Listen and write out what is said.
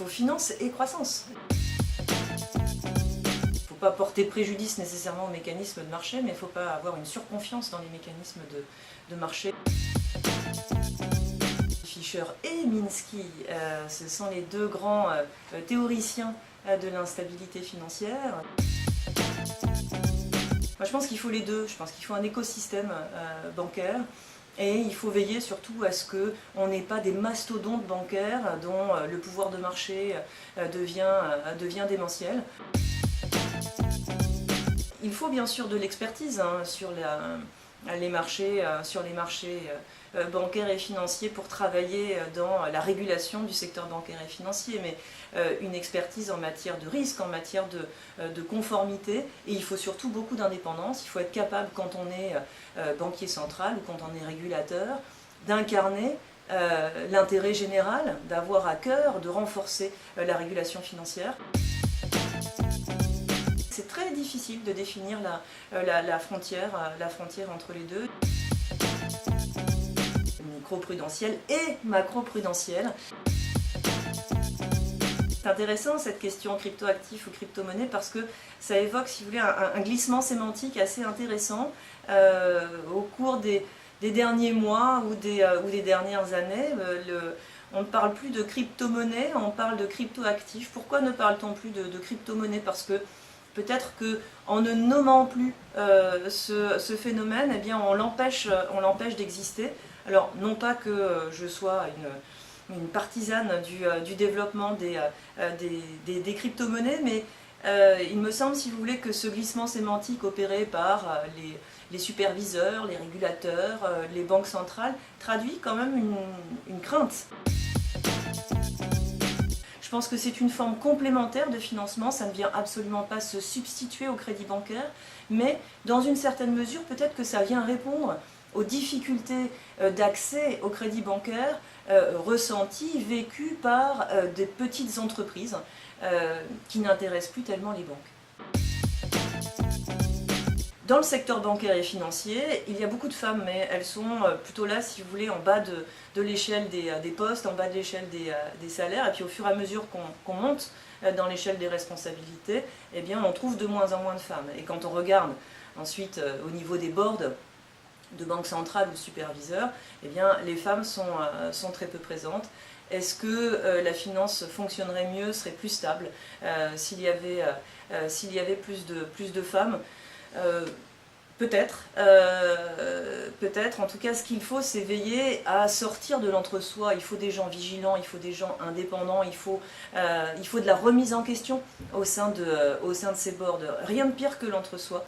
faut finance et croissance. Il ne faut pas porter préjudice nécessairement aux mécanismes de marché, mais il ne faut pas avoir une surconfiance dans les mécanismes de marché. Fischer et Minsky, ce sont les deux grands théoriciens de l'instabilité financière. Moi, je pense qu'il faut les deux. Je pense qu'il faut un écosystème bancaire et il faut veiller surtout à ce qu'on n'ait pas des mastodontes bancaires dont le pouvoir de marché devient démentiel. Il faut bien sûr de l'expertise sur les marchés bancaires et financiers pour travailler dans la régulation du secteur bancaire et financier, mais une expertise en matière de risque, en matière de conformité, et il faut surtout beaucoup d'indépendance. Il faut être capable, quand on est banquier central ou quand on est régulateur, d'incarner l'intérêt général, d'avoir à cœur de renforcer la régulation financière. C'est très difficile de définir la frontière entre les deux. Microprudentiel et macroprudentiel. C'est intéressant cette question cryptoactif ou crypto-monnaie parce que ça évoque, si vous voulez, un glissement sémantique assez intéressant au cours des derniers mois ou des dernières années. On ne parle plus de crypto-monnaie, on parle de crypto-actif. Pourquoi ne parle-t-on plus de crypto-monnaie? Parce que peut-être qu'en ne nommant plus ce phénomène, eh bien, on l'empêche d'exister. Alors, non pas que je sois une partisane du développement des crypto-monnaies, mais il me semble, si vous voulez, que ce glissement sémantique opéré par les superviseurs, les régulateurs, les banques centrales, traduit quand même une crainte. Je pense que c'est une forme complémentaire de financement, ça ne vient absolument pas se substituer au crédit bancaire, mais dans une certaine mesure, peut-être que ça vient répondre aux difficultés d'accès au crédit bancaire ressenties, vécues par des petites entreprises qui n'intéressent plus tellement les banques. Dans le secteur bancaire et financier, il y a beaucoup de femmes, mais elles sont plutôt là, si vous voulez, en bas de l'échelle des postes, en bas de l'échelle des salaires, et puis au fur et à mesure qu'on monte dans l'échelle des responsabilités, eh bien, on trouve de moins en moins de femmes. Et quand on regarde ensuite au niveau des boards de banque centrale ou de superviseurs, eh bien, les femmes sont très peu présentes. Est-ce que la finance fonctionnerait mieux, serait plus stable s'il y avait plus de femmes? Peut-être. En tout cas, ce qu'il faut, c'est veiller à sortir de l'entre-soi. Il faut des gens vigilants, il faut des gens indépendants, il faut de la remise en question au sein de ces boards. Rien de pire que l'entre-soi.